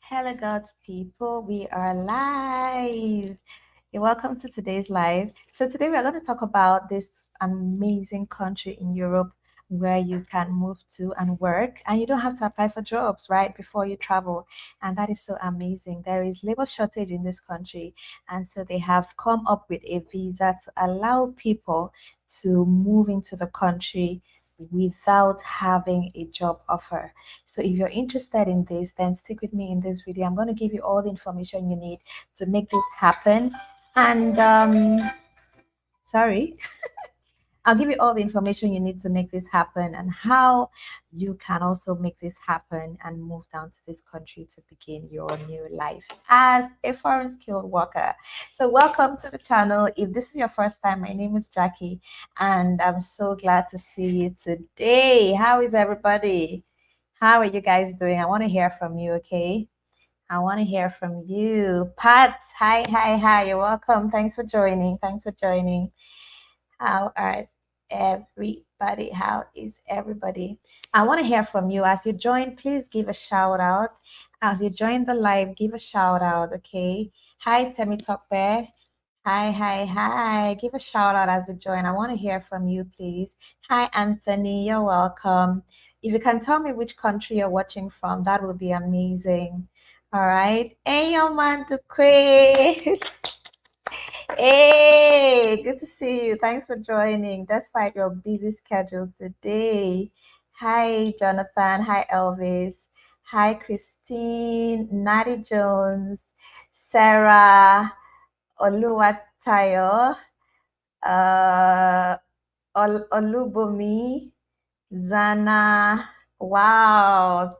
Hello, God's people. We are live. Welcome to today's live. So today we are going to talk about this amazing country in Europe where you can move to and work, and you don't have to apply for jobs right before you travel. And that is so amazing. There is labor shortage in this country, and so they have come up with a visa to allow people to move into the country without having a job offer. So if you're interested in this, then stick with me in this video. I'm going to give you all the information you need to make this happen. And sorry, I'll give you all the information you need to make this happen and how you can also make this happen and move down to this country to begin your new life as a foreign skilled worker. So welcome to the channel. If this is your first time, my name is Jackie and I'm so glad to see you today. How is everybody? How are you guys doing? I want to hear from you, okay? I want to hear from you. Pat, hi. You're welcome. Thanks for joining. How are everybody? How is everybody? I want to hear from you. As you join, please give a shout out. As you join the live, give a shout out, okay? Hi, Temi Tokpe. Hi. Give a shout out as you join. I want to hear from you, please. Hi, Anthony. You're welcome. If you can tell me which country you're watching from, that would be amazing. All right. Hey, yo, man, to Chris. Hey, good to see you. Thanks for joining despite your busy schedule today. Hi, Jonathan. Hi, Elvis. Hi, Christine, Natty Jones, Sarah, Oluwatayo, uh, Olubumi, Zana. Wow.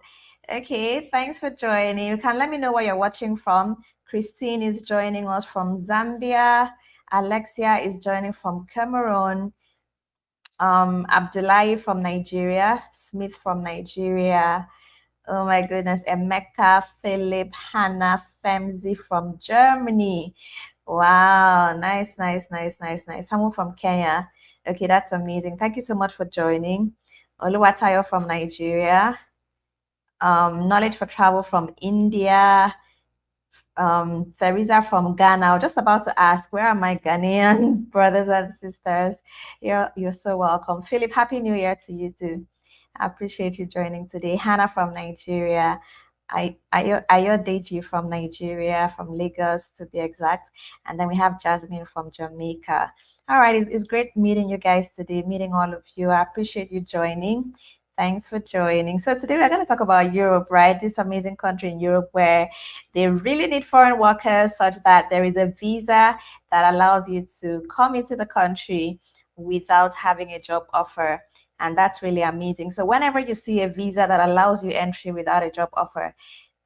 Okay, thanks for joining. You can let me know where you're watching from. Christine is joining us from Zambia. Alexia is joining from Cameroon. Abdullahi from Nigeria. Smith from Nigeria. Oh my goodness. Emeka, Philip, Hannah, Femzi from Germany. Wow, nice. Someone from Kenya. Okay, that's amazing. Thank you so much for joining. Oluwatayo from Nigeria. Knowledge for Travel from India. Theresa from Ghana. I was just about to ask, where are my Ghanaian brothers and sisters? You're so welcome. Philip, Happy New Year to you too. I appreciate you joining today. Hannah from Nigeria. Ayodeji from Nigeria, from Lagos to be exact. And then we have Jasmine from Jamaica. All right, it's great meeting you guys today, meeting all of you. I appreciate you joining. Thanks for joining. So today we're going to talk about Europe, right? This amazing country in Europe where they really need foreign workers such that there is a visa that allows you to come into the country without having a job offer. And that's really amazing. So whenever you see a visa that allows you entry without a job offer,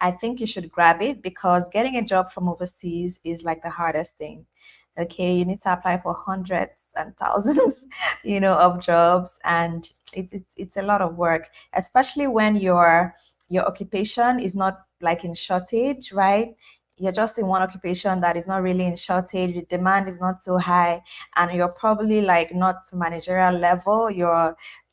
I think you should grab it because getting a job from overseas is like the hardest thing. Okay, you need to apply for hundreds and thousands, of jobs, and it's a lot of work, especially when your occupation is not like in shortage, right? You're just in one occupation that is not really in shortage, the demand is not so high, and you're probably like not managerial level.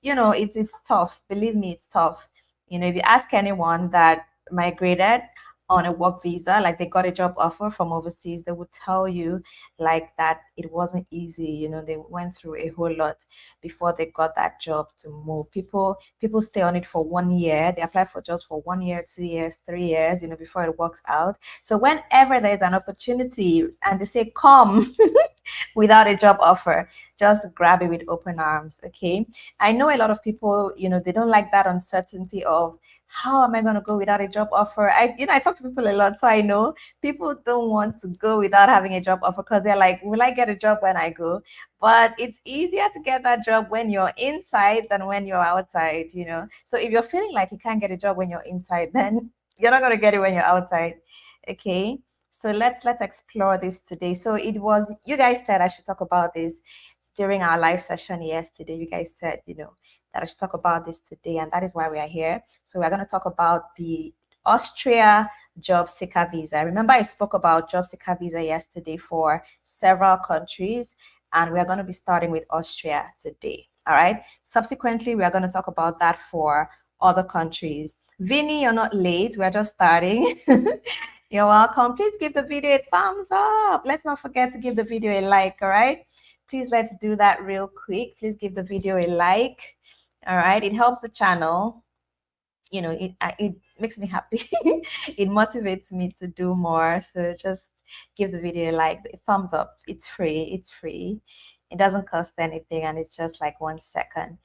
It's tough. Believe me, it's tough. If you ask anyone that migrated on a work visa, like they got a job offer from overseas, they would tell you like that it wasn't easy. They went through a whole lot before they got that job to move. People stay on it for 1 year. They apply for jobs for 1 year, 2 years, 3 years, before it works out. So whenever there's an opportunity and they say come without a job offer, just grab it with open arms. Okay. I know a lot of people, they don't like that uncertainty of how am I going to go without a job offer. I talk to people a lot, so I know people don't want to go without having a job offer because they're like, will I get a job when I go? But it's easier to get that job when you're inside than when you're outside. So if you're feeling like you can't get a job when you're inside, then you're not going to get it when you're outside. Okay. So let's explore this today. So it was, you guys said I should talk about this during our live session yesterday. You guys said, that I should talk about this today, and that is why we are here. So we're going to talk about the Austria job seeker visa. Remember, I spoke about job seeker visa yesterday for several countries, and we're going to be starting with Austria today. All right. Subsequently, we are going to talk about that for other countries. Vinny, you're not late. We're just starting. You're welcome. Please give the video a thumbs up. Let's not forget to give the video a like, all right? Please let's do that real quick. Please give the video a like. All right, it helps the channel. You know, it makes me happy. It motivates me to do more. So just give the video a like, a thumbs up. It's free. It's free. It doesn't cost anything, and it's just like 1 second.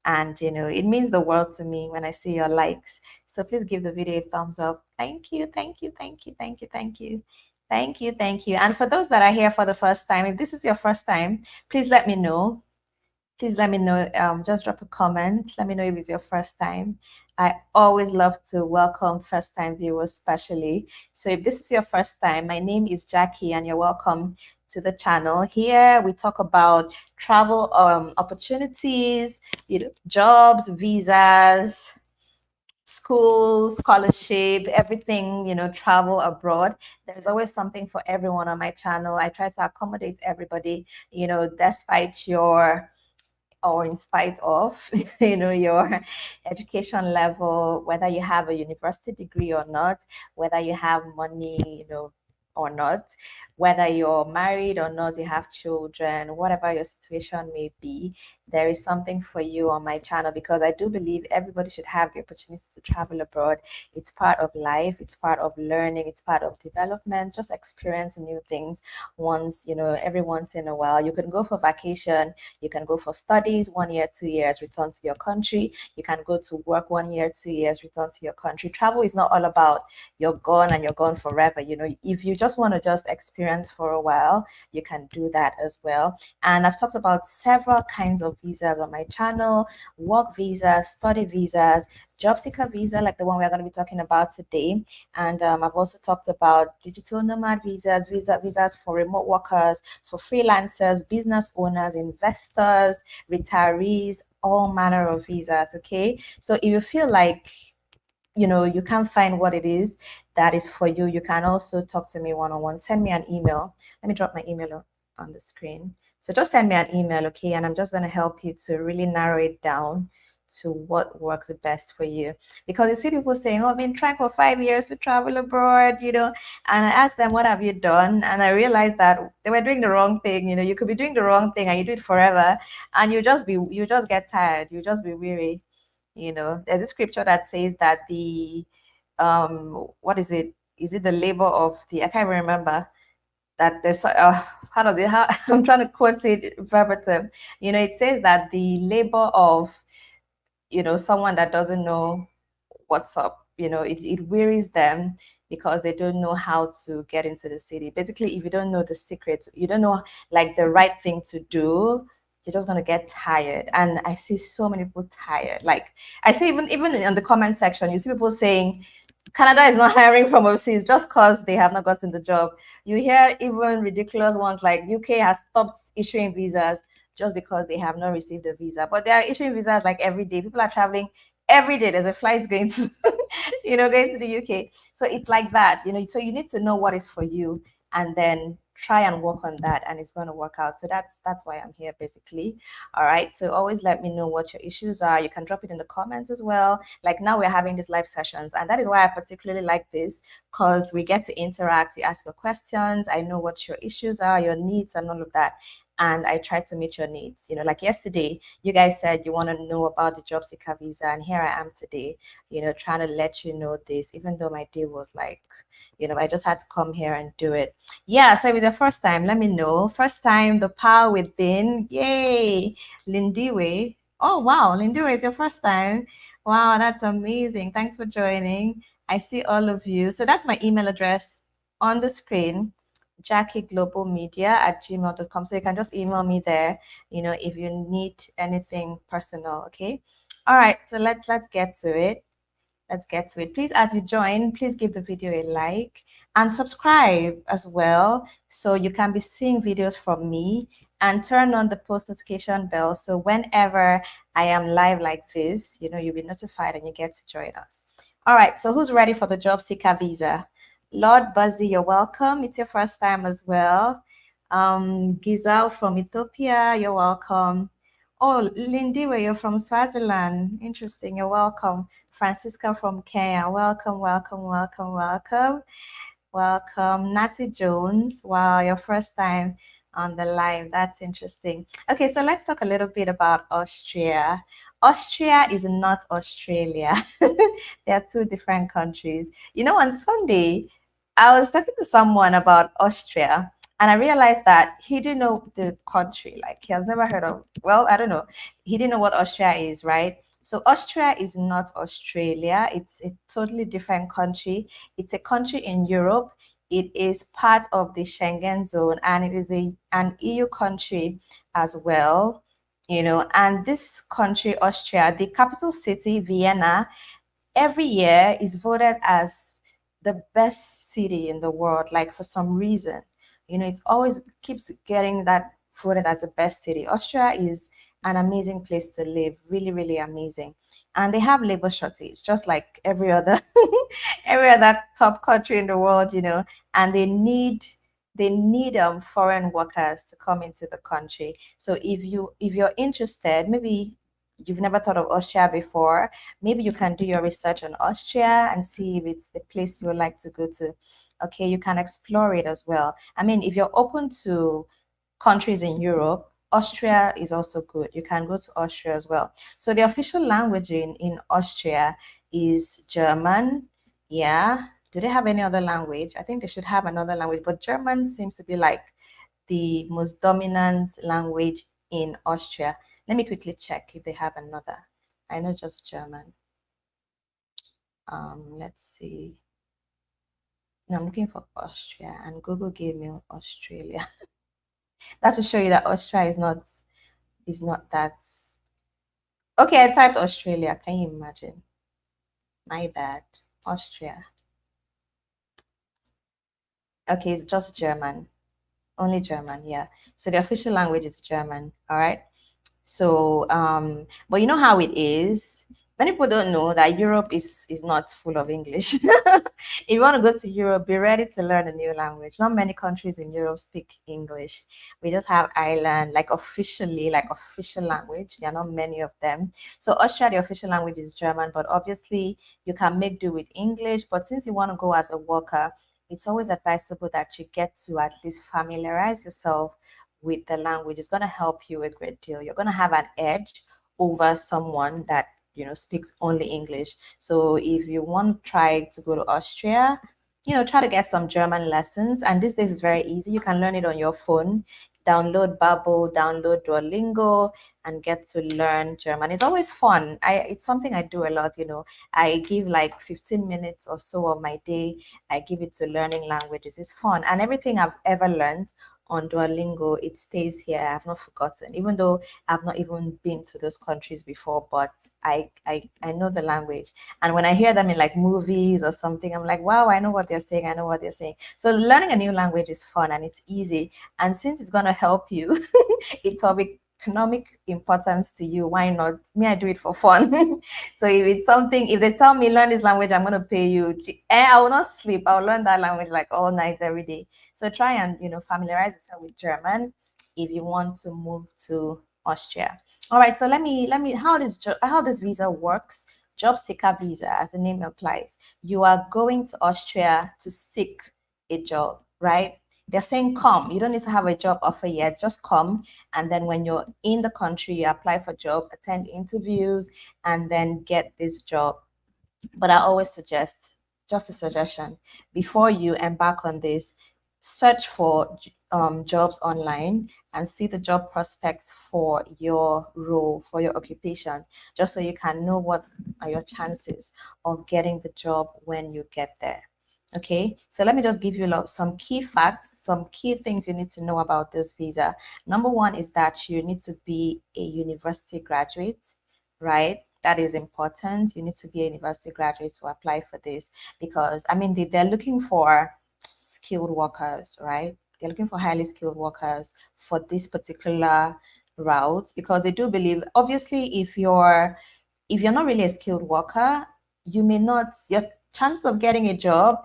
And you know, it means the world to me when I see your likes. So please give the video a thumbs up. Thank you, thank you, thank you, thank you, thank you. Thank you, thank you. And for those that are here for the first time, if this is your first time, please let me know. Please let me know. Just drop a comment. Let me know if it's your first time. I always love to welcome first time viewers, especially. So if this is your first time, my name is Jackie and you're welcome to the channel. Here we talk about travel opportunities, you know, jobs, visas, school, scholarship, everything, you know, travel abroad. There's always something for everyone on my channel. I try to accommodate everybody, you know, despite your or in spite of you know your education level, whether you have a university degree or not, whether you have money, you know, or not, whether you're married or not, you have children, whatever your situation may be, there is something for you on my channel, because I do believe everybody should have the opportunity to travel abroad. It's part of life, it's part of learning, it's part of development, just experience new things once, you know, every once in a while. You can go for vacation, you can go for studies 1 year, 2 years, return to your country. You can go to work 1 year, 2 years, return to your country. Travel is not all about you're gone and you're gone forever. You know, if you just want to just experience for a while, you can do that as well. And I've talked about several kinds of visas on my channel: work visas, study visas, job seeker visa, like the one we're going to be talking about today. And I've also talked about digital nomad visas, visas for remote workers, for freelancers, business owners, investors, retirees, all manner of visas. Okay, so if you feel like, you know, you can't find what it is that is for you, you can also talk to me one-on-one. Send me an email. Let me drop my email on the screen. So just send me an email, okay? And I'm just going to help you to really narrow it down to what works best for you. Because you see people saying, oh, I've been trying for 5 years to travel abroad, you know, and I asked them, what have you done? And I realized that they were doing the wrong thing. You know, you could be doing the wrong thing and you do it forever, and you just get tired, you just be weary. You know, there's a scripture that says that the what is it? Is it the labor of the, I can't even remember, that there's how do they how I'm trying to quote it verbatim. You know, it says that the labor of, you know, someone that doesn't know what's up, you know, it wearies them because they don't know how to get into the city. Basically, if you don't know the secrets, you don't know like the right thing to do, you're just gonna get tired. And I see so many people tired. Like I see even in the comment section, you see people saying Canada is not hiring from overseas just because they have not gotten the job. You hear even ridiculous ones like UK has stopped issuing visas just because they have not received a visa. But they are issuing visas like every day. People are traveling every day. There's a flight going to, you know, going to the UK. So it's like that, you know. So you need to know what is for you and then try and work on that, and it's going to work out. So that's why I'm here, basically. All right, so always let me know what your issues are. You can drop it in the comments as well. Like now we're having these live sessions, and that is why I particularly like this, because we get to interact. You ask your questions, I know what your issues are, your needs, and all of that, and I try to meet your needs. You know, like yesterday, you guys said you want to know about the job seeker visa, and here I am today, you know, trying to let you know this, even though my day was like, you know, I just had to come here and do it. Yeah, so if it's the first time, let me know. First time, the power within. Yay, Lindiwe. Oh, wow, Lindiwe is your first time. Wow, that's amazing. Thanks for joining. I see all of you. So that's my email address on the screen, jackieglobalmedia@gmail.com. So you can just email me there, you know, if you need anything personal, okay? All right, so let's get to it. Let's get to it. Please, as you join, please give the video a like and subscribe as well, so you can be seeing videos from me, and turn on the post notification bell, so whenever I am live like this, you know, you'll be notified and you get to join us. All right, so who's ready for the job seeker visa? Lord Buzzy, you're welcome. It's your first time as well. Gizal from Ethiopia, you're welcome. Oh, Lindy, where you're from Swaziland. Interesting, you're welcome. Francisca from Kenya. Welcome, welcome, welcome, welcome. Welcome, Natty Jones. Wow, your first time on the live. That's interesting. Okay, so let's talk a little bit about Austria. Austria is not Australia. They are two different countries. You know, on Sunday, I was talking to someone about Austria, and I realized that he didn't know the country. Like, he has never heard of, well, I don't know. He didn't know what Austria is, right? So Austria is not Australia. It's a totally different country. It's a country in Europe. It is part of the Schengen zone, and it is an EU country as well. You know, and this country, Austria, the capital city, Vienna, every year is voted as the best city in the world, like for some reason. You know, it's always keeps getting that voted as the best city. Austria is an amazing place to live, really, really amazing. And they have labor shortage, just like every other every other top country in the world, you know, and they need foreign workers to come into the country. So if you're interested, maybe you've never thought of Austria before, maybe you can do your research on Austria and see if it's the place you would like to go to. Okay, you can explore it as well. I mean, if you're open to countries in Europe, Austria is also good. You can go to Austria as well. So the official language in Austria is German. Yeah. Do they have any other language? I think they should have another language, but German seems to be like the most dominant language in Austria. Let me quickly check if they have another. I know just German. Let's see. No, I'm looking for Austria, and Google gave me Australia. That's to show you that Austria is not that. Okay, I typed Australia. Can you imagine? My bad. Austria. Okay, it's just German. Only German, yeah. So the official language is German. All right. So, but you know how it is. Many people don't know that Europe is not full of English. If you want to go to Europe, be ready to learn a new language. Not many countries in Europe speak English. We just have Ireland, like officially, like official language. There are not many of them. So Austria, the official language is German, but obviously you can make do with English. But since you want to go as a worker, it's always advisable that you get to at least familiarize yourself with the language. Is going to help you a great deal. You're going to have an edge over someone that speaks only English. So if you want to try to go to Austria, try to get some German lessons. And these days is very easy. You can learn it on your phone. Download Babbel, download Duolingo, and get to learn German. It's always fun. It's something I do a lot. I give like 15 minutes or so of my day. I give it to learning languages. It's fun, and everything I've ever learned on Duolingo, it stays here. I've not forgotten, even though I've not even been to those countries before, but I know the language. And when I hear them in like movies or something, I'm like, wow, I know what they're saying. I know what they're saying. So learning a new language is fun and it's easy. And since it's going to help you, it's of economic importance to you. Why not? Me, I do it for fun. So if it's something, if they tell me learn this language, I'm going to pay you. And I will not sleep. I'll learn that language like all night, every day. So try and familiarize yourself with German if you want to move to Austria. All right. So let me how this visa works. Job seeker visa, as the name implies. You are going to Austria to seek a job, right? They're saying come. You don't need to have a job offer yet. Just come. And then when you're in the country, you apply for jobs, attend interviews, and then get this job. But I always suggest, just a suggestion, before you embark on this, search for jobs online and see the job prospects for your role, for your occupation, just so you can know what are your chances of getting the job when you get there. Okay, so let me just give you some key facts, some key things you need to know about this visa. Number one is that you need to be a university graduate, right? That is important. You need to be a university graduate to apply for this, because I mean they're looking for skilled workers, right? They're looking for highly skilled workers for this particular route, because they do believe, obviously, if you're not really a skilled worker, you may not, your chances of getting a job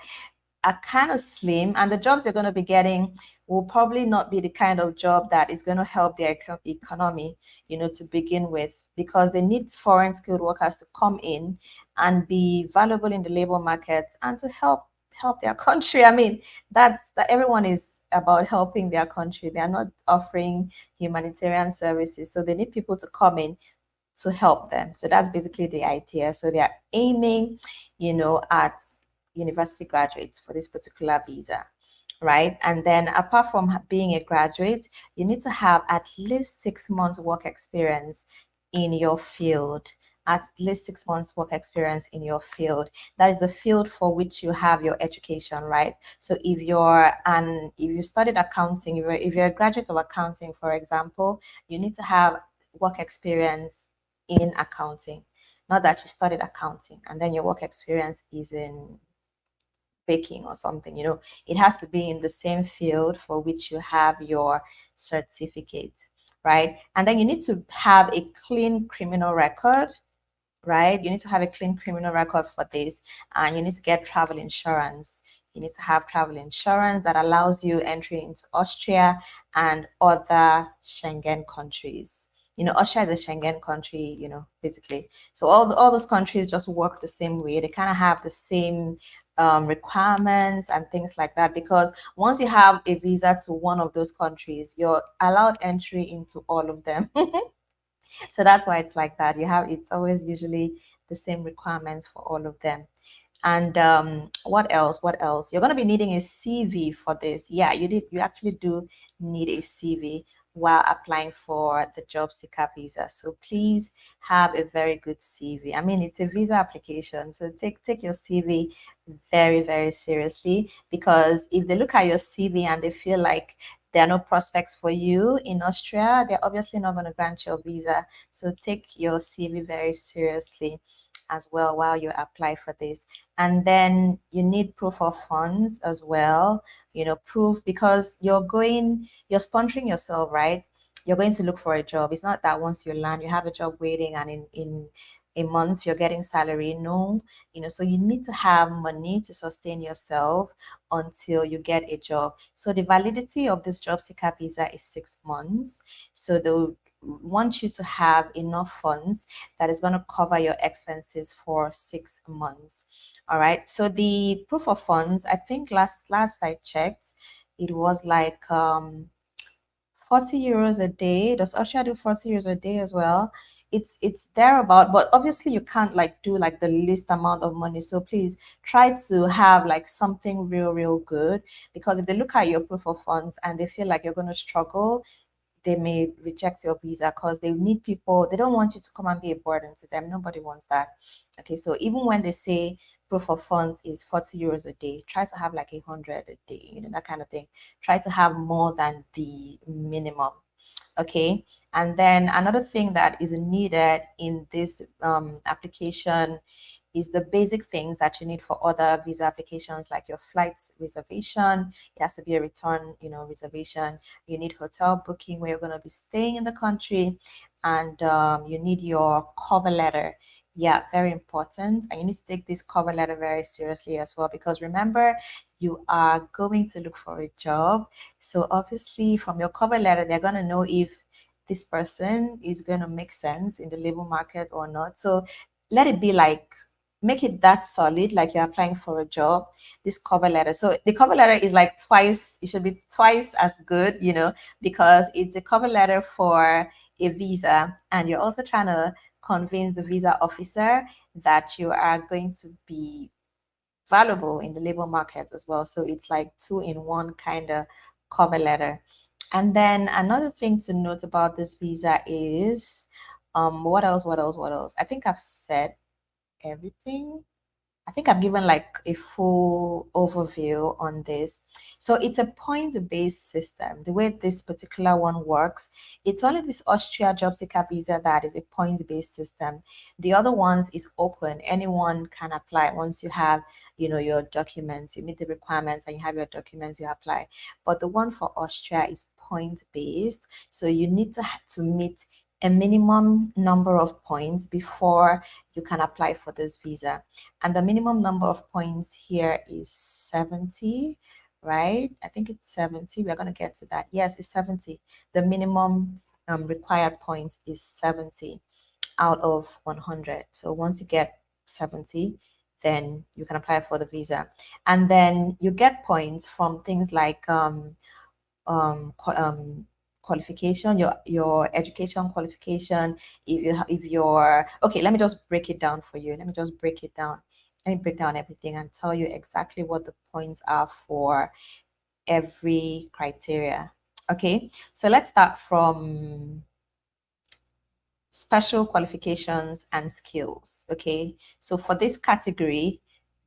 are kind of slim, and the jobs you're going to be getting will probably not be the kind of job that is going to help their economy, to begin with, because they need foreign skilled workers to come in and be valuable in the labor market and to help their country. I mean, that's that everyone is about helping their country. They are not offering humanitarian services, so they need people to come in to help them. So that's basically the idea. So they are aiming, at university graduates for this particular visa, right? And then apart from being a graduate, you need to have at least 6 months work experience in your field. At least 6 months work experience in your field. That is the field for which you have your education, right? So if you studied accounting, if you're a graduate of accounting, for example, you need to have work experience in accounting. Not that you studied accounting and then your work experience is in baking or something. It has to be in the same field for which you have your certificate, right? And then you need to have a clean criminal record, right? You need to have a clean criminal record for this, and you need to get travel insurance. You need to have travel insurance that allows you entry into Austria and other Schengen countries. Austria is a Schengen country, basically. So all those countries just work the same way. They kind of have the same requirements and things like that, because once you have a visa to one of those countries, you're allowed entry into all of them. So that's why it's like that. It's always usually the same requirements for all of them. And what else? What else? You're going to be needing a CV for this. Yeah, you actually do need a CV while applying for the job seeker visa. So please have a very good CV. I mean, it's a visa application, so take your CV very, very seriously, because if they look at your CV and they feel like there are no prospects for you in Austria, they're obviously not going to grant your visa. So take your CV very seriously as well while you apply for this. And then you need proof of funds as well, proof, because you're sponsoring yourself, right? You're going to look for a job. It's not that once you land, you have a job waiting and in a month you're getting salary. No, so you need to have money to sustain yourself until you get a job. So the validity of this job seeker visa is 6 months. So they'll want you to have enough funds that is going to cover your expenses for 6 months. All right. So the proof of funds, I think last I checked, it was like 40 euros a day. Does Austria do 40 euros a day as well? It's thereabout, but obviously you can't like do like the least amount of money. So please try to have like something real good, because if they look at your proof of funds and they feel like you're going to struggle, they may reject your visa, because they need people. They don't want you to come and be a burden to them. Nobody wants that. Okay, so even when they say proof of funds is 40 euros a day, try to have like 100 a day, that kind of thing. Try to have more than the minimum. Okay, and then another thing that is needed in this application is the basic things that you need for other visa applications, like your flight reservation. It has to be a return, reservation. You need hotel booking where you're going to be staying in the country, and you need your cover letter. Yeah, very important. And you need to take this cover letter very seriously as well, because remember, you are going to look for a job. So obviously from your cover letter, they're going to know if this person is going to make sense in the labor market or not. So let it be like, make it that solid, like you're applying for a job, this cover letter. So the cover letter is like twice, it should be twice as good, because it's a cover letter for a visa, and you're also trying to convince the visa officer that you are going to be valuable in the labor market as well. So it's like two in one kind of cover letter. And then another thing to note about this visa is what else? I think I've said everything. I think I've given like a full overview on this. So it's a point-based system. The way this particular one works, it's only this Austria job seeker visa that is a point-based system. The other ones is open. Anyone can apply once you have, your documents, you meet the requirements and you have your documents, you apply. But the one for Austria is point-based. So you need to meet a minimum number of points before you can apply for this visa. And the minimum number of points here is 70, right? I think it's 70. We're going to get to that. Yes, it's 70. The minimum required points is 70 out of 100. So once you get 70, then you can apply for the visa. And then you get points from things like qualification, your education qualification. If you're okay, let me just break it down for you. Let me just break it down. Let me break down everything and tell you exactly what the points are for every criteria. Okay, so let's start from special qualifications and skills. Okay, so for this category,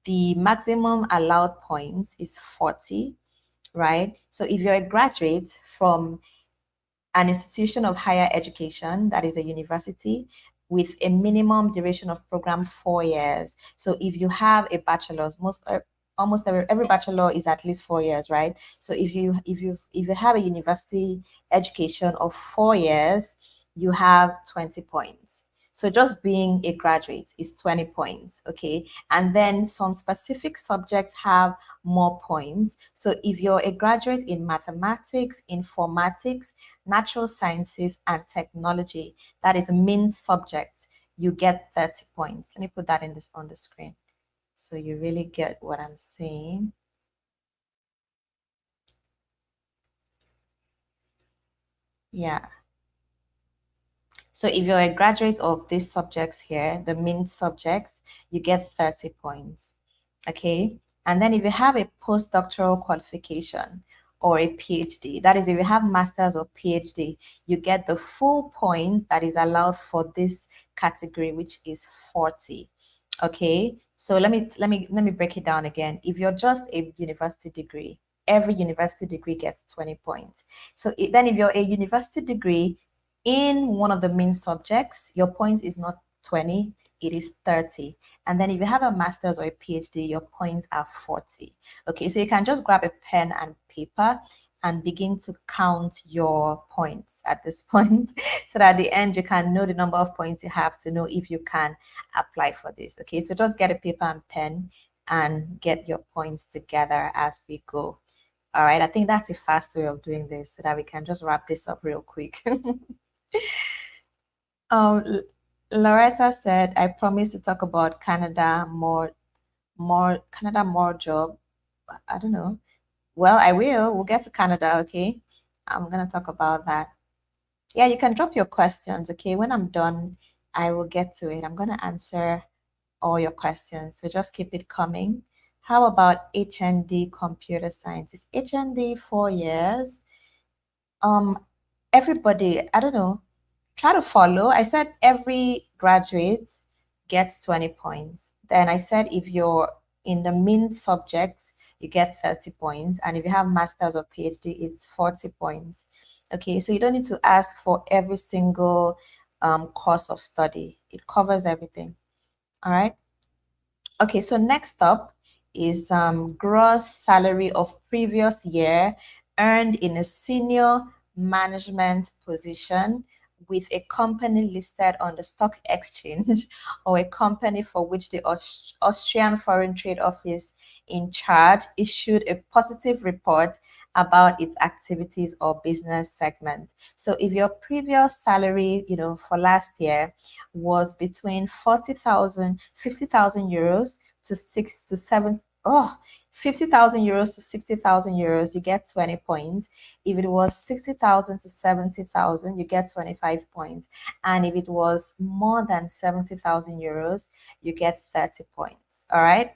the maximum allowed points is 40, right? So if you're a graduate from an institution of higher education, that is a university, with a minimum duration of program 4 years. So if you have a bachelor's, almost every bachelor is at least 4 years, right? So if you have a university education of 4 years, you have 20 points. So just being a graduate is 20 points, okay? And then some specific subjects have more points. So if you're a graduate in mathematics, informatics, natural sciences, and technology, that is a main subject, you get 30 points. Let me put that on the screen so you really get what I'm saying. Yeah. So if you're a graduate of these subjects here, the main subjects, you get 30 points. Okay. And then if you have a postdoctoral qualification or a PhD, that is if you have master's or PhD, you get the full points that is allowed for this category, which is 40. Okay. So let me break it down again. If you're just a university degree, every university degree gets 20 points. So then if you're a university degree in one of the main subjects, your point is not 20, it is 30. And then if you have a master's or a PhD, your points are 40. Okay, so you can just grab a pen and paper and begin to count your points at this point so that at the end you can know the number of points you have to know if you can apply for this. Okay, so just get a paper and pen and get your points together as we go. All right, I think that's a fast way of doing this so that we can just wrap this up real quick. Um, Loretta said, I promise to talk about Canada more job. I don't know. Well, I will. We'll get to Canada, okay? I'm gonna talk about that. Yeah, you can drop your questions, okay? When I'm done, I will get to it. I'm gonna answer all your questions, so just keep it coming. How about HND computer science? Is HND 4 years? Um, everybody, I don't know, try to follow. I said every graduate gets 20 points. Then I said if you're in the main subjects, you get 30 points. And if you have master's or PhD, it's 40 points. Okay, so you don't need to ask for every single course of study. It covers everything. All right. Okay, so next up is gross salary of previous year earned in a senior management position with a company listed on the stock exchange or a company for which the Austrian Foreign Trade Office in charge issued a positive report about its activities or business segment. So if your previous salary, for last year was between 40,000, 50,000 euros to 6 to 7, 50,000 euros to 60,000 euros, you get 20 points. If it was 60,000 to 70,000, you get 25 points. And if it was more than 70,000 euros, you get 30 points. All right.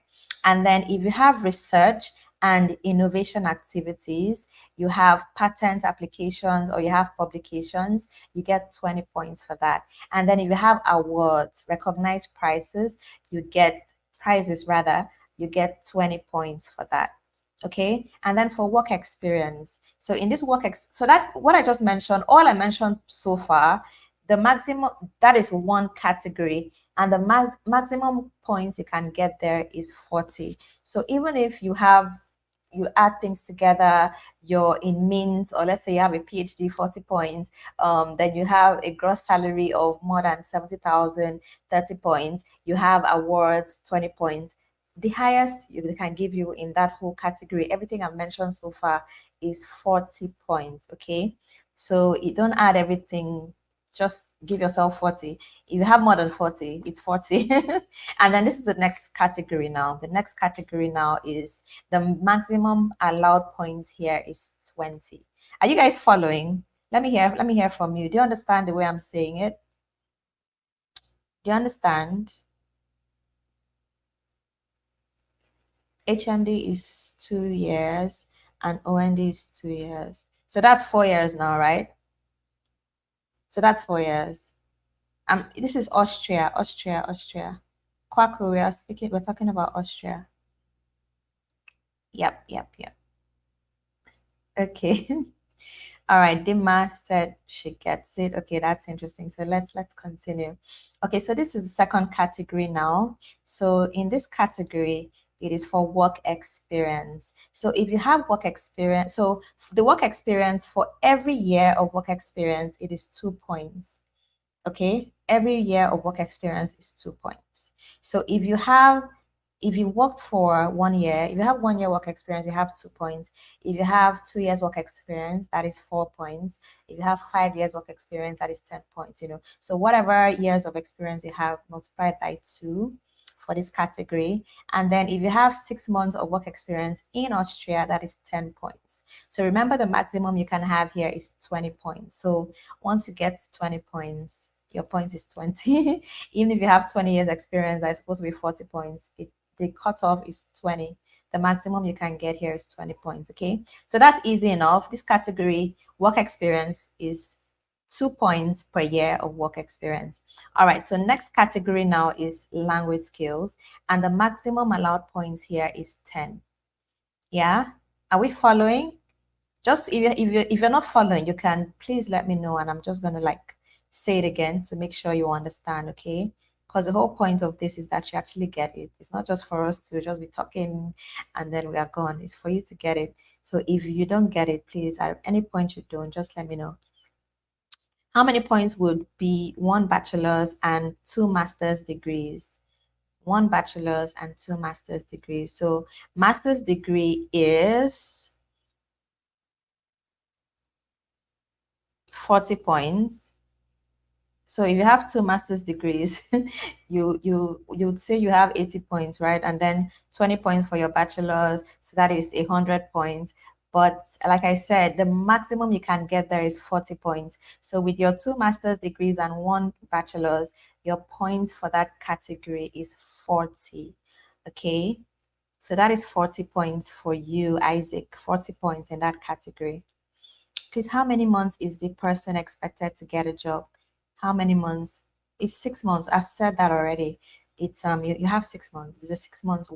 And then if you have research and innovation activities, you have patent applications or you have publications, you get 20 points for that. And then if you have awards, recognized prizes, you get 20 points for that. Okay. And then for work experience, so in this so that what I just mentioned, all I mentioned so far, the maximum, that is one category, and the maximum points you can get there is 40. So even if you add things together, you're in means, or let's say you have a PhD, 40 points, then you have a gross salary of more than 70,000, 30 points, you have awards, 20 points. The highest they can give you in that whole category, everything I've mentioned so far, is 40 points. Okay, so you don't add everything just give yourself 40. If you have more than 40, it's 40. And then this is the next category now. The next category now is the maximum allowed points here is 20. Are you guys following? Let me hear from you. Do you understand the way I'm saying it? Do you understand? HND is 2 years and OND is 2 years. So that's 4 years now, right? So that's 4 years. This is Austria. Kwaku, we're talking about Austria. Yep. Okay. All right, Dima said she gets it. Okay, that's interesting. So let's continue. Okay, so this is the second category now. So in this category, it is for work experience. So if you have work experience, so the work experience for every year of work experience, it is 2 points. Okay, every year of work experience is 2 points. So if you worked for 1 year, if you have 1 year work experience, you have 2 points. If you have 2 years work experience, that is 4 points. If you have 5 years work experience, that is 10 points, So whatever years of experience you have multiplied by 2 for this category. And then if you have 6 months of work experience in Austria, that is 10 points. So remember, the maximum you can have here is 20 points. So once you get to 20 points, your point is 20. Even if you have 20 years experience, that's supposed to be 40 points. The cutoff is 20. The maximum you can get here is 20 points. Okay, so that's easy enough. This category, work experience, is 2 points per year of work experience. All right, so next category now is language skills, and the maximum allowed points here is 10. Yeah, are we following? Just if you're not following, you can please let me know, and I'm just gonna say it again to make sure you understand. Okay, because the whole point of this is that you actually get it. It's not just for us to just be talking and then we are gone. It's for you to get it. So if you don't get it, please, at any point you don't, just let me know. How many points would be 1 bachelor's and 2 master's degrees? 1 bachelor's and 2 master's degrees. So master's degree is 40 points. So if you have 2 master's degrees, you'd say you have 80 points, right? And then 20 points for your bachelor's, so that is 100 points. But like I said, the maximum you can get there is 40 points. So with your 2 master's degrees and 1 bachelor's, your points for that category is 40. Okay, so that is 40 points for you, Isaac. 40 points in that category. Please, how many months is the person expected to get a job? How many months? It's 6 months. I've said that already. It's you have 6 months. It's a 6 months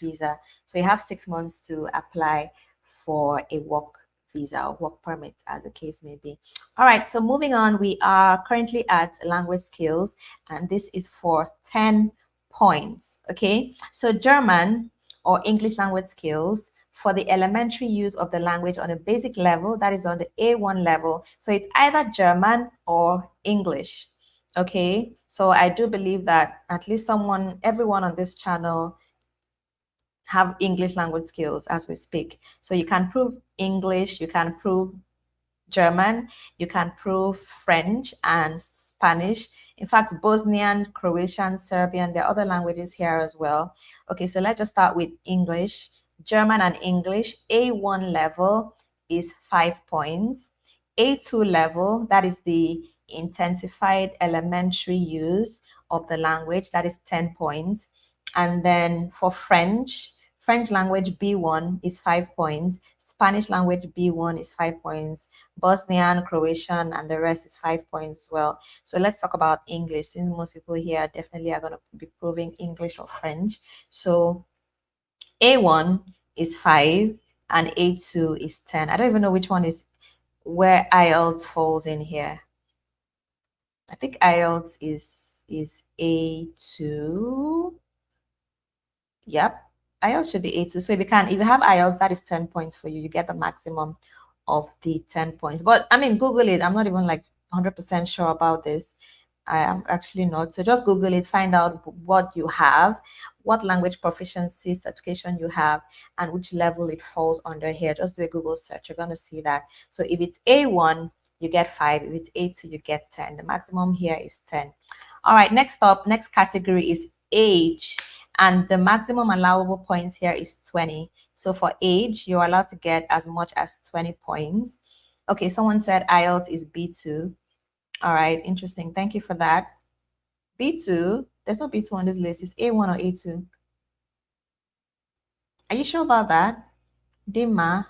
visa. So you have 6 months to apply for a work visa or work permit, as the case may be. All right, so moving on, we are currently at language skills, and this is for 10 points. Okay, so German or English language skills for the elementary use of the language on a basic level, that is on the A1 level. So it's either German or English. Okay, so I do believe that at least everyone on this channel have English language skills as we speak. So you can prove English, you can prove German, you can prove French and Spanish. In fact, Bosnian, Croatian, Serbian, there are other languages here as well. Okay, so let's just start with English. German and English, A1 level is 5 points. A2 level, that is the intensified elementary use of the language, that is 10 points. And then for French language B1 is 5 points. Spanish language B1 is 5 points. Bosnian, Croatian, and the rest is 5 points as well. So let's talk about English, since most people here definitely are going to be proving English or French. So A1 is 5 and A2 is 10. I don't even know which one is where IELTS falls in here. I think IELTS is A2. Yep, IELTS should be A2. So if you have IELTS, that is 10 points for you. You get the maximum of the 10 points. But I mean, Google it. I'm not even 100% sure about this. I am actually not. So just Google it, find out what you have, what language proficiency certification you have, and which level it falls under here. Just do a Google search. You're going to see that. So if it's A1, you get 5. If it's A2, you get 10. The maximum here is 10. All right, next up, next category is age. And the maximum allowable points here is 20. So for age, you're allowed to get as much as 20 points. Okay, someone said IELTS is B2. All right, interesting. Thank you for that. B2, there's no B2 on this list. It's A1 or A2. Are you sure about that? Dima.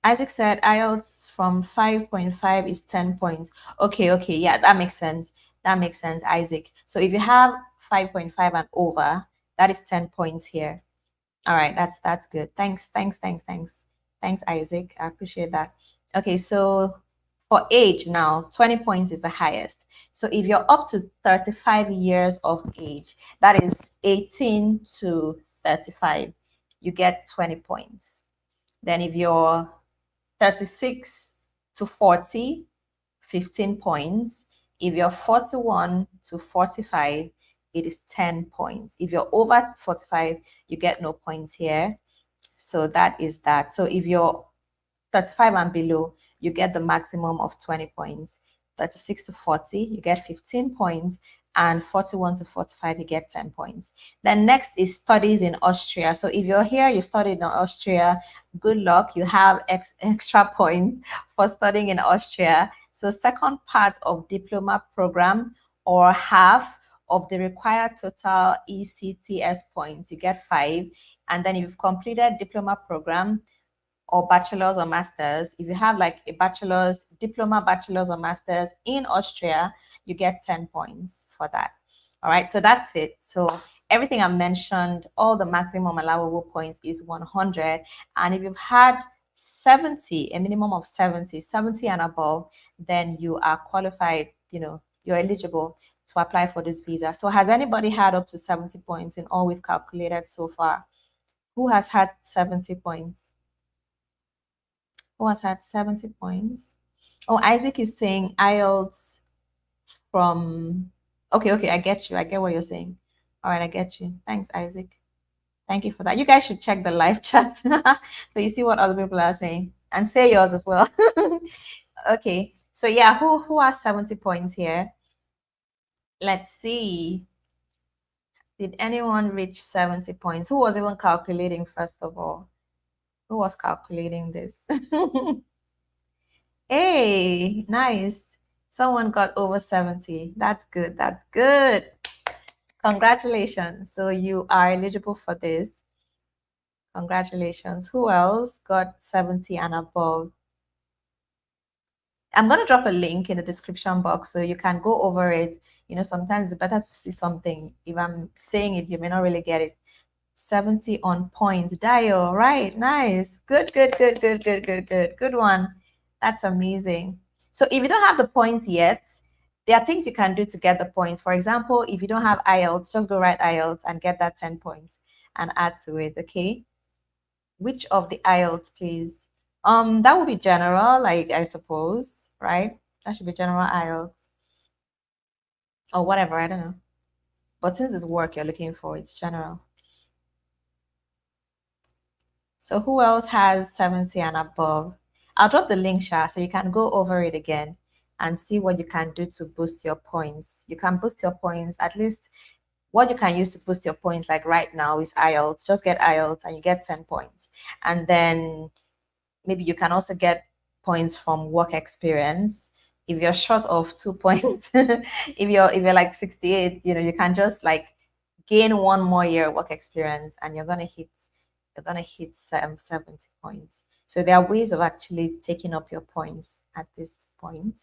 Isaac said IELTS from 5.5 is 10 points. Okay, yeah, that makes sense. That makes sense, Isaac. So if you have 5.5 and over, that is 10 points here. All right, that's good. Thanks, Isaac. I appreciate that. Okay, so for age now, 20 points is the highest. So if you're up to 35 years of age, that is 18 to 35, you get 20 points. Then if you're 36 to 40, 15 points. If you're 41 to 45, it is 10 points. If you're over 45, you get no points here. So that is that. So if you're 35 and below, you get the maximum of 20 points. 36 to 40, you get 15 points. And 41 to 45, you get 10 points. Then next is studies in Austria. So if you're here, you studied in Austria, good luck. You have extra points for studying in Austria. So second part of diploma program or half of the required total ECTS points, you get 5. And then if you've completed diploma program or bachelor's or master's, if you have like a bachelor's, diploma, bachelor's or master's in Austria, you get 10 points for that. All right, so that's it. So everything I mentioned, all the maximum allowable points is 100. And if you've had 70, a minimum of 70 and above, then you are qualified, you're eligible to apply for this visa. So has anybody had up to 70 points in all we've calculated so far? Who has had 70 points? Who has had 70 points? Oh, Isaac is saying IELTS from... Okay, I get you. I get what you're saying. All right, I get you. Thanks, Isaac. Thank you for that. You guys should check the live chat so you see what other people are saying and say yours as well. Okay, so yeah, who has 70 points here? Let's see. Did anyone reach 70 points? Who was even calculating, first of all? Who was calculating this? Hey, nice. Someone got over 70. That's good. That's good. Congratulations. So you are eligible for this. Congratulations. Who else got 70 and above? I'm going to drop a link in the description box so you can go over it. Sometimes it's better to see something. If I'm saying it, you may not really get it. 70 on point. Dio, right? Nice. Good one. That's amazing. So if you don't have the points yet, there are things you can do to get the points. For example, if you don't have IELTS, just go write IELTS and get that 10 points and add to it, okay? Which of the IELTS, please? That would be general, like, I suppose, right? That should be general IELTS. Or whatever, I don't know. But since it's work you're looking for, it's general. So who else has 70 and above? I'll drop the link, Sha, so you can go over it again and see what you can do to boost your points. You can boost your points, at least what you can use to boost your points, like right now, is IELTS. Just get IELTS and you get 10 points. And then maybe you can also get points from work experience. If you're short of 2 points, if you're like 68, you can just like gain one more year work experience and you're gonna hit 70 points. So there are ways of actually taking up your points at this point.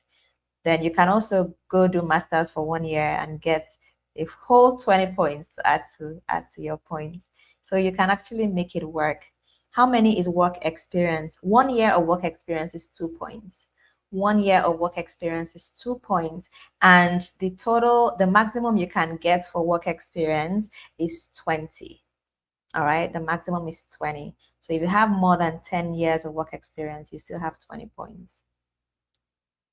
Then you can also go do masters for 1 year and get a whole 20 points to add to your points. So you can actually make it work. How many is work experience? 1 year of work experience is 2 points. 1 year of work experience is 2 points. And the maximum you can get for work experience is 20. All right, the maximum is 20. So if you have more than 10 years of work experience, you still have 20 points.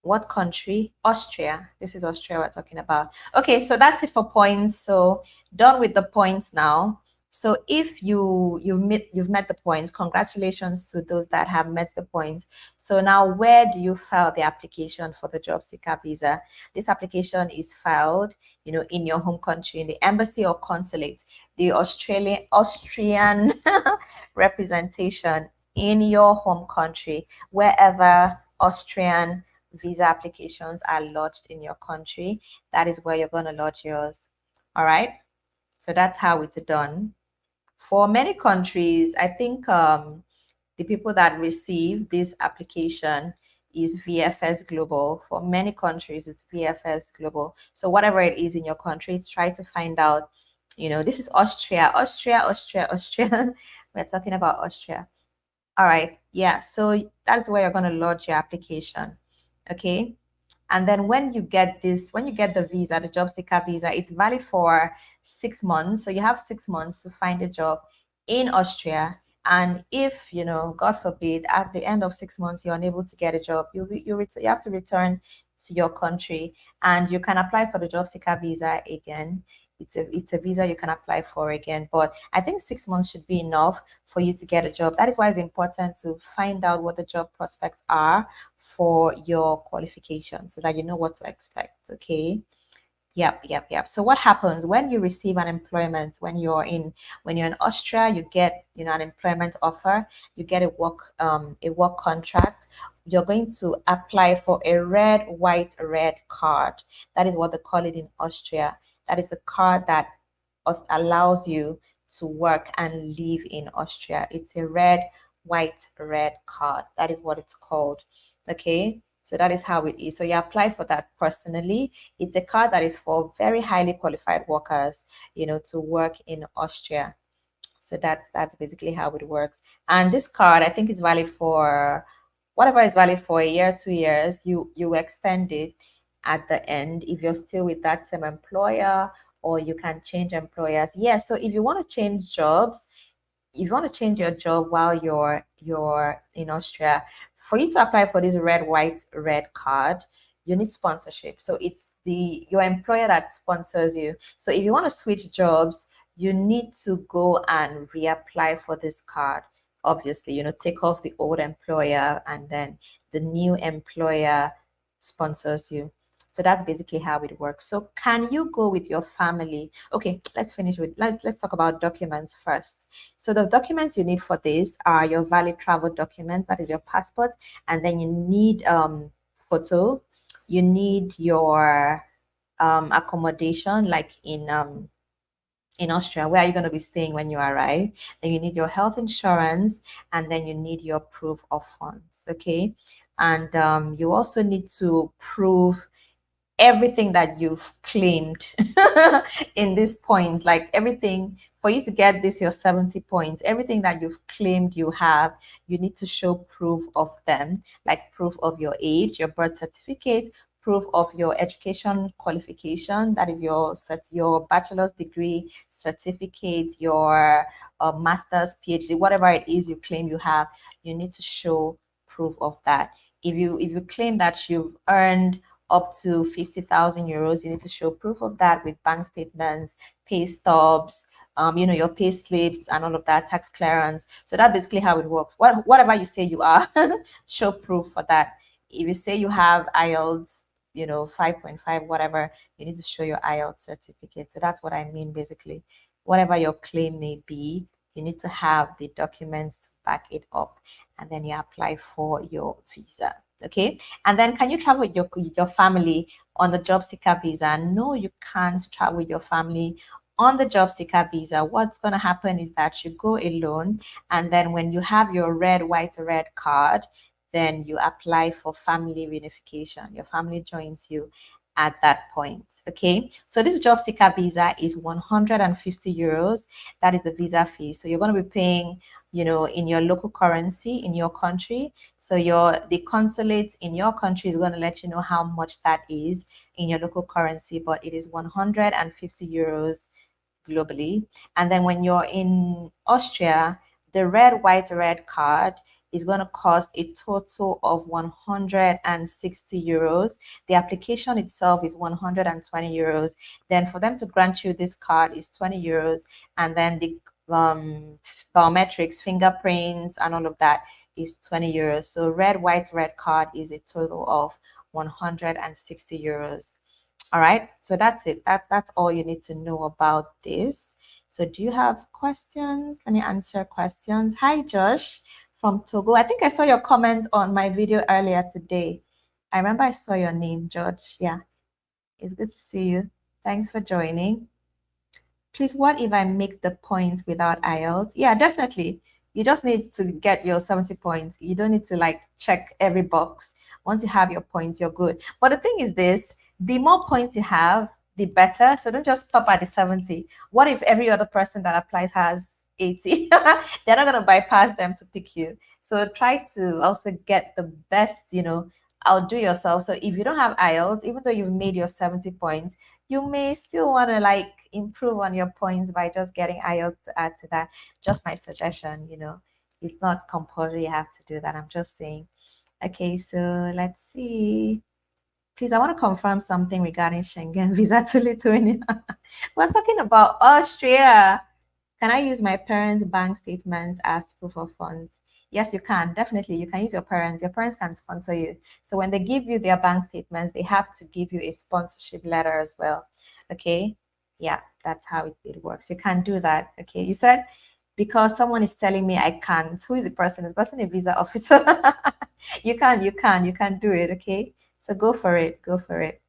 What country? Austria. This is Austria we're talking about. Okay, so that's it for points. So done with the points now. So if you've met the points, congratulations to those that have met the points. So now, where do you file the application for the job seeker visa? This application is filed, in your home country, in the embassy or consulate, the Austrian representation in your home country, wherever Austrian visa applications are lodged in your country. That is where you're going to lodge yours. All right. So that's how it's done. For many countries, I think the people that receive this application is VFS Global. For many countries, it's VFS Global. So whatever it is in your country, try to find out, this is Austria. We're talking about Austria. All right. Yeah. So that's where you're going to lodge your application. Okay. And then when you get the visa, the job seeker visa, it's valid for 6 months. So you have 6 months to find a job in Austria. And if, God forbid, at the end of 6 months, you're unable to get a job, you have to return to your country, and you can apply for the job seeker visa again. It's a visa you can apply for again. But I think 6 months should be enough for you to get a job. That is why it's important to find out what the job prospects are for your qualification, so that you know what to expect. Okay. Yep. So what happens when you receive an employment, when you're in Austria, you get, an employment offer, you get a work contract. You're going to apply for a red, white, red card. That is what they call it in Austria. That is the card that allows you to work and live in Austria. It's a red, white, red card. That is what it's called. Okay. So that is how it is. So you apply for that personally. It's a card that is for very highly qualified workers, to work in Austria. So that's basically how it works. And this card, I think, is valid for whatever is valid for a year, 2 years. You extend it at the end if you're still with that same employer, or you can change employers. Yeah. So if you want to change jobs, if you want to change your job while you're in Austria, for you to apply for this red, white, red card, you need sponsorship. So it's your employer that sponsors you. So if you want to switch jobs, you need to go and reapply for this card. Obviously, take off the old employer, and then the new employer sponsors you. So that's basically how it works. So can you go with your family? Okay, let's talk about documents first. So the documents you need for this are your valid travel documents, that is your passport, and then you need photo. You need your accommodation, like in Austria, where are you going to be staying when you arrive? Then you need your health insurance, and then you need your proof of funds. Okay, and you also need to prove everything that you've claimed in these points, like everything. For you to get this, your 70 points, everything that you've claimed you have, you need to show proof of them, like proof of your age, your birth certificate, proof of your education qualification, that is your bachelor's degree certificate, your master's, PhD, whatever it is you claim you have, you need to show proof of that. If you claim that you've earned up to 50,000 euros, you need to show proof of that with bank statements, pay stubs, your pay slips and all of that, tax clearance. So that's basically how it works. Whatever you say you are, show proof for that. If you say you have IELTS, 5.5, whatever, you need to show your IELTS certificate. So that's what I mean, basically. Whatever your claim may be, you need to have the documents to back it up, and then you apply for your visa. Okay. And then, can you travel with your family on the job seeker visa? No, you can't travel with your family on the job seeker visa. What's going to happen is that you go alone, and then when you have your red, white, red card, then you apply for family reunification. Your family joins you at that point. Okay. So this job seeker visa is 150 euros. That is the visa fee. So you're going to be paying, in your local currency in your country. So the consulate in your country is going to let you know how much that is in your local currency, but it is 150 euros globally. And then when you're in Austria, the red, white, red card is going to cost a total of 160 euros. The application itself is 120 euros. Then for them to grant you this card is 20 euros. And then the um, biometrics, fingerprints, and all of that is 20 euros. So red card is a total of 160 euros. All right, so that's it. That's all you need to know about this. So do you have questions? Let me answer questions. Hi, Josh from Togo. I think I saw your comment on my video earlier today. I remember I saw your name, George. Yeah, it's good to see you. Thanks for joining. Please, what if I make the points without IELTS? Yeah, definitely. You just need to get your 70 points. You don't need to like check every box. Once you have your points, you're good. But the thing is this, the more points you have, the better. So don't just stop at the 70. What if every other person that applies has 80? They're not going to bypass them to pick you. So try to also get the best, outdo yourself. So if you don't have IELTS, even though you've made your 70 points, you may still want to like improve on your points by just getting IELTS to add to that. Just my suggestion, it's not compulsory you have to do that. I'm just saying. Okay, so let's see. Please, I want to confirm something regarding Schengen visa to Lithuania. We're talking about Austria. Can I use my parents' bank statements as proof of funds? Yes, you can. Definitely, you can use your parents. Your parents can sponsor you. So when they give you their bank statements, they have to give you a sponsorship letter as well. Okay. Yeah, that's how it works. You can do that. Okay. You said because someone is telling me I can't. Who is the person? Is the person a visa officer? You can do it. Okay. So go for it. Go for it.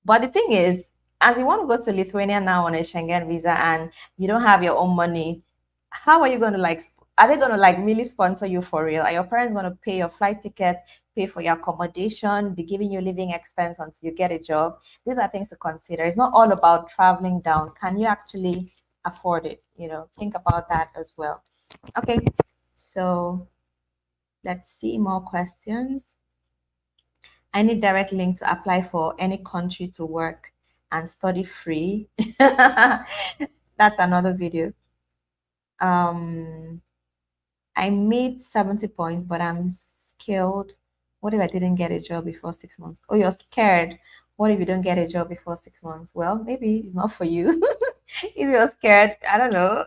But the thing is, as you want to go to Lithuania now on a Schengen visa and you don't have your own money, how are you going to like, are they going to like really sponsor you for real? Are your parents going to pay your flight ticket, pay for your accommodation, be giving you living expense until you get a job? These are things to consider. It's not all about traveling down. Can you actually afford it? Think about that as well. Okay, so let's see more questions. I need direct link to apply for any country to work and study free. That's another video. I made 70 points, but I'm skilled. What if I didn't get a job before 6 months? Oh, you're scared. What if you don't get a job before 6 months? Well, maybe it's not for you. If you're scared, I don't know,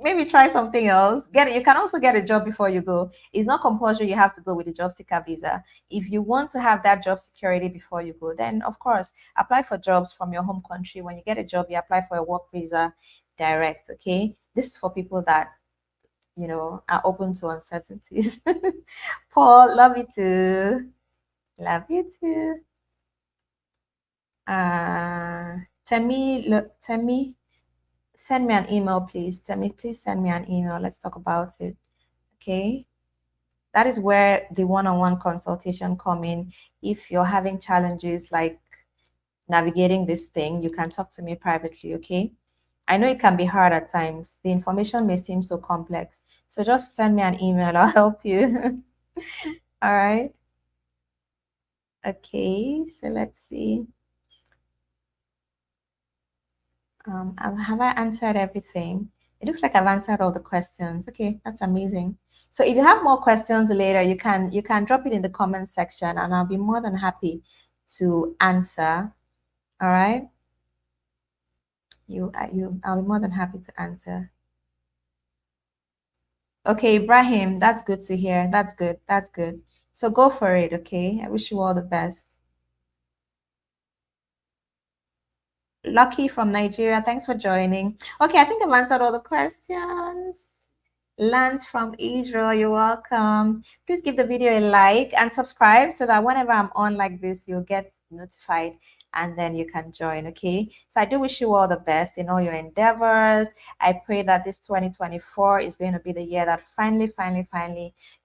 maybe try something else. You can also get a job before you go. It's not compulsory you have to go with a job seeker visa. If you want to have that job security before you go, then of course apply for jobs from your home country. When you get a job, you apply for a work visa direct. Okay, this is for people that are open to uncertainties. Paul, love you too. Love you too. Temi, send me an email, please. Temi, please send me an email. Let's talk about it. Okay. That is where the one-on-one consultation come in. If you're having challenges like navigating this thing, you can talk to me privately. Okay. I know it can be hard at times. The information may seem so complex. So just send me an email. I'll help you. All right. Okay. So let's see. Have I answered everything? It looks like I've answered all the questions. Okay, that's amazing. So if you have more questions later, you can drop it in the comment section and I'll be more than happy to answer. All right. I'll be more than happy to answer. Okay, Ibrahim, that's good to hear. That's good. That's good. So go for it, okay? I wish you all the best. Lucky from Nigeria, thanks for joining. Okay, I think I've answered all the questions. Lance from Israel, you're welcome. Please give the video a like and subscribe so that whenever I'm on like this, you'll get notified and then you can join. Okay, so I do wish you all the best in all your endeavors. I pray that this 2024 is going to be the year that finally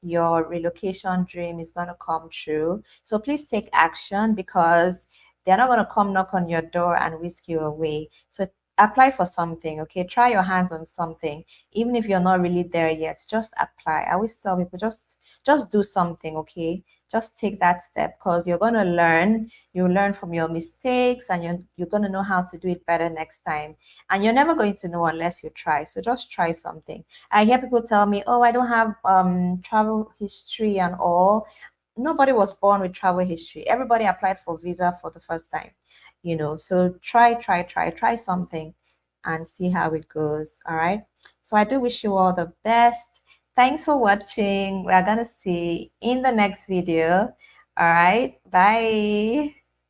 your relocation dream is going to come true. So please take action because they're not going to come knock on your door and whisk you away. So apply for something. Okay, try your hands on something. Even if you're not really there yet, just apply. I always tell people just do something. Okay, just take that step because you're going to learn. You learn from your mistakes and you're going to know how to do it better next time. And you're never going to know unless you try. So just try something. I hear people tell me, oh, I don't have travel history and all. Nobody was born with travel history. Everybody applied for visa for the first time, so try something and see how it goes. All right. So I do wish you all the best. Thanks for watching. We are gonna see in the next video. All right, bye.